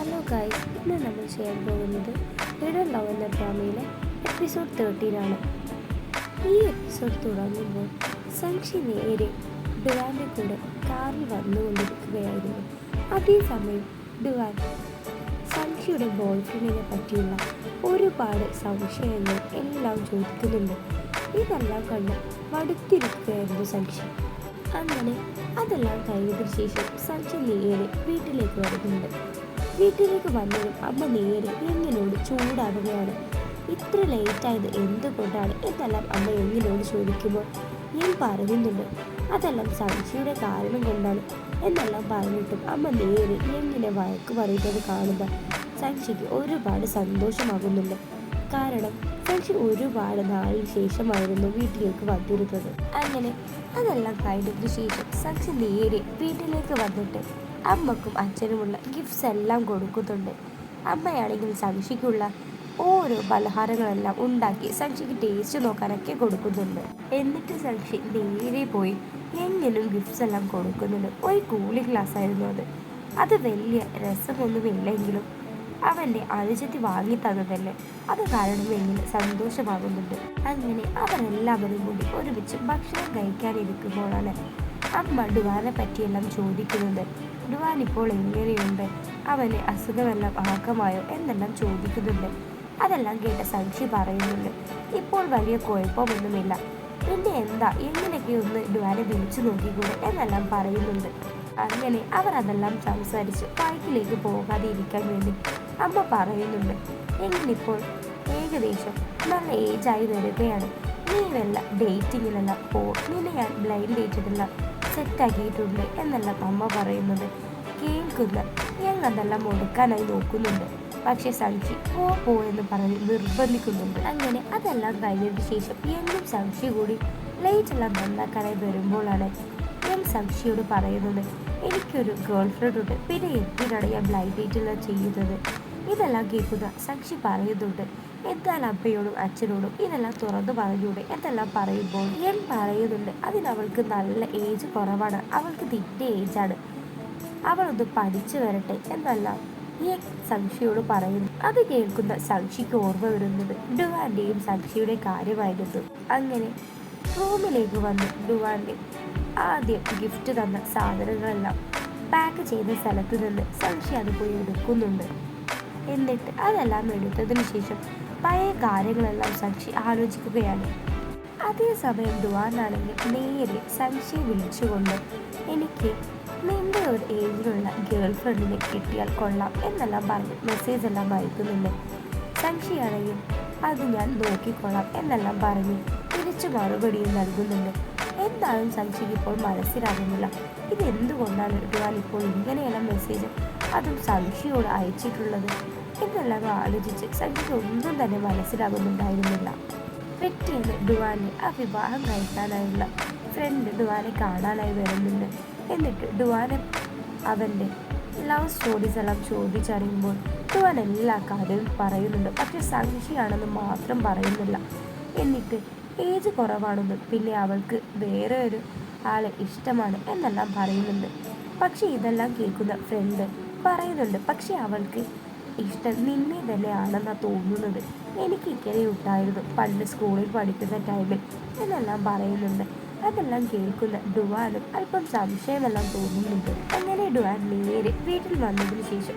Hello guys, ഇന്ന് നമ്മൾ ചെയ്യാൻ പോകുന്നത് ലിറ്റിൽ ലവ് എന്ന ഡ്രാമയിലെ എപ്പിസോഡ് 13 ആണ്. ഈ എപ്പിസോഡ് തുടങ്ങുമ്പോൾ സംക്ഷി നേരെ ഡുവാൻ്റെ കൂടെ കാറിൽ വന്നുകൊണ്ടിരിക്കുകയായിരുന്നു. അതേസമയം ഡുവാൻ സംക്ഷിയുടെ ബോയ്ഫ്രണ്ടിനെ പറ്റിയുള്ള ഒരുപാട് സംശയങ്ങൾ എല്ലാം ചോദിക്കുന്നുണ്ട്. ഇതെല്ലാം കണ്ട് മടുത്തിരിക്കുകയായിരുന്നു സംക്ഷി. അങ്ങനെ അതെല്ലാം കഴിഞ്ഞതിന് ശേഷം സംക്ഷി നേരെ വീട്ടിലേക്ക് വരുന്നുണ്ട്. വീട്ടിലേക്ക് വന്നതും അമ്മ നേരെ എങ്ങിനോട് ചൂടാവുകയാണ്. ഇത്ര ലേറ്റായത് എന്തുകൊണ്ടാണ് എന്നെല്ലാം അമ്മ എങ്ങിനോട് ചോദിക്കുമ്പോൾ ഞാൻ പറയുന്നുണ്ട് അതെല്ലാം സംശയുടെ കാരണം കൊണ്ടാണ് എന്നെല്ലാം പറഞ്ഞിട്ടും അമ്മ നേരെ എങ്ങനെ വഴക്ക് പറയുന്നത് കാണുമ്പോൾ സംശയ്ക്ക് ഒരുപാട് സന്തോഷമാകുന്നുണ്ട്. കാരണം സംശി ഒരുപാട് നാളിന് ശേഷമായിരുന്നു വീട്ടിലേക്ക് വന്നിരുന്നത്. അങ്ങനെ അതെല്ലാം കഴിഞ്ഞതിന് ശേഷം സംശി നേരെ വീട്ടിലേക്ക് വന്നിട്ട് അമ്മക്കും അച്ഛനുമുള്ള ഗിഫ്റ്റ്സ് എല്ലാം കൊടുക്കുന്നുണ്ട്. അമ്മയാണെങ്കിൽ സംശിക്കുള്ള ഓരോ പലഹാരങ്ങളെല്ലാം ഉണ്ടാക്കി സംശിക്ക് ടേസ്റ്റ് നോക്കാനൊക്കെ കൊടുക്കുന്നുണ്ട്. എന്നിട്ട് സംശി നേരെ പോയി എങ്ങനെയും ഗിഫ്റ്റ്സ് എല്ലാം കൊടുക്കുന്നുണ്ട്. ഒരു കൂളിംഗ് ഗ്ലാസ് ആയിരുന്നു അത് വലിയ രസമൊന്നുമില്ലെങ്കിലും അവൻ്റെ അനുജത്തി വാങ്ങി തന്നതല്ലേ, അത് കാരണം എങ്ങനെ സന്തോഷമാകുന്നുണ്ട്. അങ്ങനെ അവരെല്ലാവരും കൂടി ഒരുമിച്ച് ഭക്ഷണം കഴിക്കാനിരിക്കുമ്പോഴാണ് അമ്മ ഡുവാനെ പറ്റിയെല്ലാം ചോദിക്കുന്നത്. ഡുവാൻ ഇപ്പോൾ എങ്ങനെയുണ്ട്, അവന് അസുഖമെല്ലാം ആക്കമായോ എന്നെല്ലാം ചോദിക്കുന്നുണ്ട്. അതെല്ലാം കേട്ട സംക്ഷി പറയുന്നുണ്ട് ഇപ്പോൾ വലിയ കുഴപ്പമൊന്നുമില്ല, പിന്നെ എന്താ എങ്ങനെയൊക്കെ ഒന്ന് ഡുവാനെ വിളിച്ചു നോക്കിക്കൂടെ എന്നെല്ലാം പറയുന്നുണ്ട്. അങ്ങനെ അവർ അതെല്ലാം സംസാരിച്ച് ബൈക്കിലേക്ക് പോകാതെ ഇരിക്കാൻ വേണ്ടി അമ്മ പറയുന്നുണ്ട് എങ്ങനിപ്പോൾ ഏകദേശം നല്ല ഏജായി വരികയാണ്, നീ വല്ല ഡേറ്റിങ്ങിലെല്ലാം നിന്നെ ഞാൻ ബ്ലൈൻഡ് ഡേറ്റിനെല്ലാം സെറ്റാക്കിയിട്ടുണ്ട് എന്നെല്ലാം അമ്മ പറയുന്നത് കേൾക്കുന്ന ഞങ്ങൾ അതെല്ലാം ഒടുക്കാനായി നോക്കുന്നുണ്ട്. പക്ഷെ സംക്ഷി പോ എന്ന് പറഞ്ഞ് നിർബന്ധിക്കുന്നുണ്ട്. അങ്ങനെ അതെല്ലാം കഴിഞ്ഞതിന് ശേഷം എന്നും സംക്ഷി കൂടി ലൈറ്റെല്ലാം നന്നാക്കാനായി വരുമ്പോഴാണ് ഞാൻ സംക്ഷിയോട് പറയുന്നത് എനിക്കൊരു ഗേൾ ഫ്രണ്ട് ഉണ്ട്, പിന്നെ എന്തിനാണ് ഞാൻ ബ്ലൈൻഡ് ഡേറ്റെല്ലാം ചെയ്യുന്നത്. ഇതെല്ലാം കേൾക്കുന്ന സംക്ഷി പറയുന്നുണ്ട് എന്നാൽ അമ്മയോടും അച്ഛനോടും ഇതെല്ലാം തുറന്നു പറഞ്ഞൂടെ എന്നെല്ലാം പറയുമ്പോൾ ഞാൻ പറയുന്നുണ്ട് അതിനവൾക്ക് നല്ല ഏജ് കുറവാണ്, അവൾക്ക് തിൻ്റെ ഏജാണ്, അവളൊന്ന് പഠിച്ചു വരട്ടെ എന്നെല്ലാം ഈ സംശയോട് പറയുന്നു. അത് കേൾക്കുന്ന സംശയ്ക്ക് ഓർമ്മ വരുന്നത് ഡുവാൻ്റെയും സംശയുടെ കാര്യമായിരുന്നു. അങ്ങനെ റൂമിലേക്ക് വന്ന് ഡുവാൻ്റെ ആദ്യം ഗിഫ്റ്റ് തന്ന സാധനങ്ങളെല്ലാം പാക്ക് ചെയ്ത സ്ഥലത്ത് നിന്ന് സംശി അത് പോയി എടുക്കുന്നുണ്ട്. എന്നിട്ട് അതെല്ലാം എടുത്തതിന് ശേഷം പഴയ കാര്യങ്ങളെല്ലാം സംശി ആലോചിക്കുകയാണ്. അതേസമയം ഡുവാനാണെങ്കിൽ നേരെ സംശയെ വിളിച്ചുകൊണ്ട് എനിക്ക് നിന്റെ ഒരു ഏജിലുള്ള ഗേൾ ഫ്രണ്ടിനെ കിട്ടിയാൽ കൊള്ളാം എന്നെല്ലാം പറഞ്ഞ് മെസ്സേജ് എല്ലാം അയക്കുന്നുണ്ട്. സംശയാണെങ്കിൽ അത് ഞാൻ നോക്കിക്കൊള്ളാം എന്നെല്ലാം പറഞ്ഞ് തിരിച്ചു മറുപടിയും നൽകുന്നുണ്ട്. എന്തായാലും സംശയ്ക്ക് ഇപ്പോൾ മനസ്സിലാകുന്നില്ല ഇതെന്തുകൊണ്ടാണ് ഡുവാൻ ഇപ്പോൾ ഇങ്ങനെയെല്ലാം മെസ്സേജ് അതും സംശയോട് അയച്ചിട്ടുള്ളത് എന്നെല്ലാം ആലോചിച്ച് സംശയ്ക്ക് ഒന്നും തന്നെ മനസ്സിലാകുന്നുണ്ടായിരുന്നില്ല. പിറ്റേന്ന് ഡുവാനെ ആ വിവാഹം കഴിക്കാനായുള്ള ഫ്രണ്ട് ഡുവാനെ കാണാനായി വരുന്നുണ്ട്. എന്നിട്ട് ഡുവാനെ അവൻ്റെ ലവ് സ്റ്റോറീസ് എല്ലാം ചോദിച്ചറിയുമ്പോൾ ഡുവാൻ എല്ലാ കാര്യവും പറയുന്നുണ്ട്. പക്ഷെ സംശയാണെന്ന് മാത്രം പറയുന്നില്ല. എന്നിട്ട് ഏജ് കുറവാണെന്നും പിന്നെ അവൾക്ക് വേറെ ഒരു ആളെ ഇഷ്ടമാണ് എന്നെല്ലാം പറയുന്നുണ്ട്. പക്ഷെ ഇതെല്ലാം കേൾക്കുന്ന ഫ്രണ്ട് പറയുന്നുണ്ട് പക്ഷെ അവൾക്ക് ഇഷ്ടം നിന്നെ തന്നെയാണെന്നാണ് തോന്നുന്നത്, എനിക്ക് ഇങ്ങനെ ഉണ്ടായിരുന്നു പണ്ട് സ്കൂളിൽ പഠിക്കുന്ന ടൈമിൽ എന്നെല്ലാം പറയുന്നുണ്ട്. അതെല്ലാം കേൾക്കുന്ന ഡുവാനും അല്പം സംശയമെല്ലാം തോന്നുന്നുണ്ട്. അങ്ങനെ ഡുവാൻ നേരെ വീട്ടിൽ വന്നതിന് ശേഷം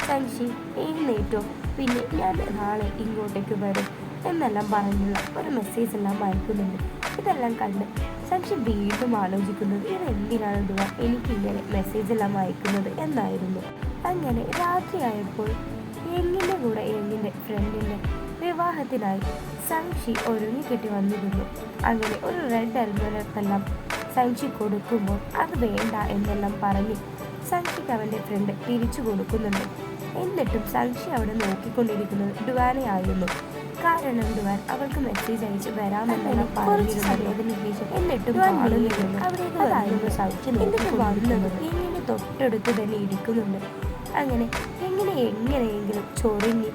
സംശി എഴുന്നേറ്റോ, പിന്നെ ഞാൻ നാളെ ഇങ്ങോട്ടേക്ക് വരും എന്നെല്ലാം പറഞ്ഞുള്ള ഒരു മെസ്സേജ് എല്ലാം അയക്കുന്നുണ്ട്. ഇതെല്ലാം കണ്ട് സംശി വീണ്ടും ആലോചിക്കുന്നത് ഇതെന്തിനാണ് ഡുവാൻ എനിക്കിങ്ങനെ മെസ്സേജ് എല്ലാം അയക്കുന്നത് എന്നായിരുന്നു. അങ്ങനെ രാത്രിയായപ്പോൾ എങ്ങിൻ്റെ കൂടെ എങ്ങിൻ്റെ ഫ്രണ്ടിൻ്റെ വിവാഹത്തിനായി സംശി ഒരുങ്ങിക്കെട്ടി വന്നിരുന്നു. അങ്ങനെ ഒരു റെഡ് എൽബോലെല്ലാം സംശി കൊടുക്കുമ്പോൾ അത് വേണ്ട എന്നെല്ലാം പറഞ്ഞ് സംശിക്ക് അവൻ്റെ ഫ്രണ്ട് തിരിച്ചു കൊടുക്കുന്നുണ്ട്. എന്നിട്ടും സംശി അവിടെ നോക്കിക്കൊണ്ടിരിക്കുന്നത് ഡുവാനെ ആയിരുന്നു. കാരണം ഡുവാൻ അവൾക്ക് മെസ്സേജ് അയച്ച് വരാമെന്നെല്ലാം പറഞ്ഞിരുന്നതിന് ശേഷം എന്നിട്ടും അവിടേക്ക് സംശി എന്നിട്ട് വന്നത് എങ്ങനെ തൊട്ടടുത്ത് തന്നെ ഇരിക്കുന്നുണ്ട്. അങ്ങനെ എങ്ങനെയെങ്കിലും ചൊറിഞ്ഞ്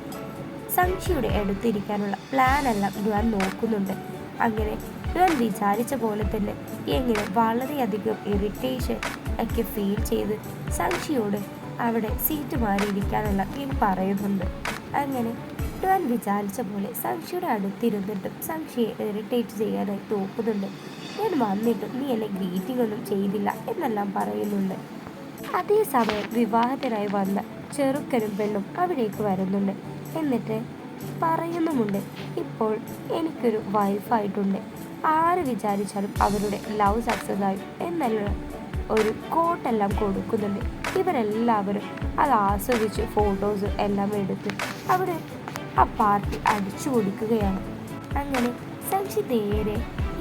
സംശയുടെ അടുത്തിരിക്കാനുള്ള പ്ലാനെല്ലാം ഡുവാൻ നോക്കുന്നുണ്ട്. അങ്ങനെ ഡുവാൻ വിചാരിച്ച പോലെ തന്നെ എങ്ങനെ വളരെയധികം ഇറിറ്റേഷൻ ഒക്കെ ഫീൽ ചെയ്ത് സംശയോട് അവിടെ സീറ്റ് മാറിയിരിക്കാനുള്ള ടീം പറയുന്നുണ്ട്. അങ്ങനെ ഡുവാൻ വിചാരിച്ച പോലെ സംശിയുടെ അടുത്തിരുന്നിട്ടും സംശയെ ഇറിറ്റേറ്റ് ചെയ്യാനായി നോക്കുന്നുണ്ട്. ഞാൻ വന്നിട്ടും നീ എന്നെ ഗ്രീറ്റിംഗ് ഒന്നും ചെയ്തില്ല എന്നെല്ലാം പറയുന്നുണ്ട്. അതേസമയം വിവാഹത്തിനായി വന്ന ചെറുക്കനും പെണ്ണും അവിടേക്ക് വരുന്നുണ്ട്. എന്നിട്ട് പറയുന്നുമുണ്ട്, ഇപ്പോൾ എനിക്കൊരു വൈഫായിട്ടുണ്ട്, ആര് വിചാരിച്ചാലും അവരുടെ ലവ് സക്സസ് ആയി എന്നുള്ള ഒരു കോട്ടെല്ലാം കൊടുക്കുന്നുണ്ട്. ഇവരെല്ലാവരും അത് ആസ്വദിച്ച് ഫോട്ടോസ് എല്ലാം എടുത്ത് അവിടെ ആ പാർട്ടി അടിച്ചു കൊടുക്കുകയാണ്. അങ്ങനെ സംശി നേരെ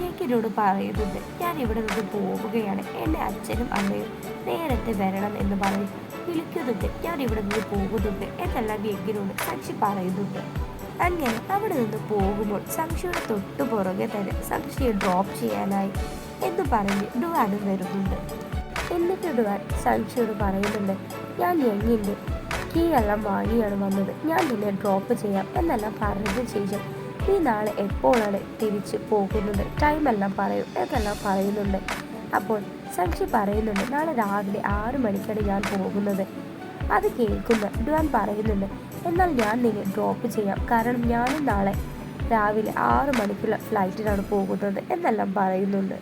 ഏക്കിനോട് പറയുന്നുണ്ട്, ഞാൻ ഇവിടെ നിന്ന് പോവുകയാണ്, എൻ്റെ അച്ഛനും അമ്മയും നേരത്തെ വരണം എന്ന് പറയും വിളിക്കുന്നുണ്ട്, ഞാൻ ഇവിടെ നിന്ന് പോകുന്നുണ്ട് എന്നെല്ലാം ഏക്കിനോട് സംശി പറയുന്നുണ്ട്. അങ്ങനെ അവിടെ നിന്ന് പോകുമ്പോൾ സംശിയുടെ തൊട്ടു പുറകെ തന്നെ സംശിയെ ഡ്രോപ്പ് ചെയ്യാനായി എന്ന് പറഞ്ഞ് ഡുവാനും വരുന്നുണ്ട്. എന്നിട്ട് ഡുവാൻ സംശിയോട് പറയുന്നുണ്ട്, ഞാൻ യങ്ങിൻ്റെ കീ എല്ലാം വാങ്ങിയാണ് വന്നത്, ഞാൻ നിന്നെ ഡ്രോപ്പ് ചെയ്യാം എന്നെല്ലാം പറഞ്ഞതിന് ശേഷം നീ നാളെ എപ്പോഴാണ് തിരിച്ച് പോകുന്നത്, ടൈമെല്ലാം പറയും എന്നെല്ലാം പറയുന്നുണ്ട്. അപ്പോൾ സംശി പറയുന്നുണ്ട്, നാളെ രാവിലെ 6 മണിക്കാണ് ഞാൻ പോകുന്നത്. അത് കേൾക്കുന്ന ഡുവാൻ പറയുന്നുണ്ട്, എന്നാൽ ഞാൻ നിന്നെ ഡ്രോപ്പ് ചെയ്യാം, കാരണം ഞാനും നാളെ രാവിലെ 6 മണിക്കുള്ള ഫ്ലൈറ്റിനാണ് പോകുന്നത് എന്നെല്ലാം പറയുന്നുണ്ട്.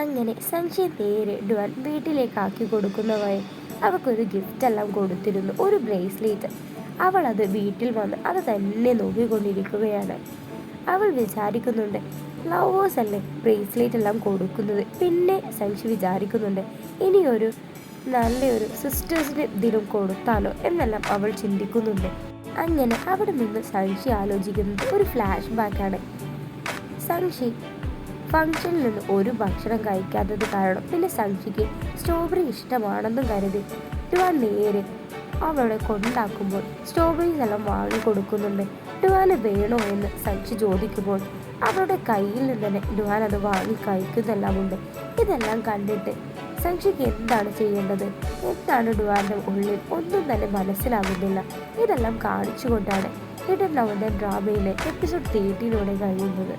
അങ്ങനെ സംശയ നേരെ ഡുവാൻ വീട്ടിലേക്കാക്കി കൊടുക്കുന്ന വഴി അവൾക്കൊരു ഗിഫ്റ്റ് എല്ലാം കൊടുത്തിരുന്നു, ഒരു ബ്രേസ്ലെറ്റ്. അവൾ അത് വീട്ടിൽ വന്ന് അത് തന്നെ നോക്കിക്കൊണ്ടിരിക്കുകയാണ്. അവൾ വിചാരിക്കുന്നുണ്ട്, ലവേഴ്സ് അല്ലേ ബ്രേസ്ലെറ്റ് എല്ലാം കൊടുക്കുന്നത്. പിന്നെ സംശി വിചാരിക്കുന്നുണ്ട്, ഇനിയൊരു നല്ലൊരു സിസ്റ്റേഴ്സിന് ഇതിലും കൊടുത്താലോ എന്നെല്ലാം അവൾ ചിന്തിക്കുന്നുണ്ട്. അങ്ങനെ അവിടെ നിന്ന് സംശി ആലോചിക്കുന്നത് ഒരു ഫ്ലാഷ് ബാക്കാണ്. സംശി ഫംഗ്ഷനിൽ നിന്ന് ഒരു ഭക്ഷണം കഴിക്കാത്തത് കാരണം പിന്നെ സംശിക്ക് സ്ട്രോബെറി ഇഷ്ടമാണെന്നും കരുതി ഡുവാൻ നേരെ അവളെ കൊണ്ടാക്കുമ്പോൾ സ്ട്രോബെറീസ് എല്ലാം വാങ്ങിക്കൊടുക്കുന്നുണ്ട്. ഡുവാന് വേണോ എന്ന് സംശി ചോദിക്കുമ്പോൾ അവളുടെ കയ്യിൽ നിന്ന് തന്നെ ഡുവാൻ അത് വാങ്ങി കഴിക്കുന്നെല്ലാം ഉണ്ട്. ഇതെല്ലാം കണ്ടിട്ട് സംശിക്ക് എന്താണ് ചെയ്യേണ്ടത്, എന്താണ് ഡുവാൻ്റെ ഉള്ളിൽ ഒന്നും തന്നെ മനസ്സിലാകുന്നില്ല. ഇതെല്ലാം കാണിച്ചുകൊണ്ടാണ് ഹിഡൻ ലവ് ഡ്രാമയിലെ എപ്പിസോഡ് 13 കഴിയുന്നത്.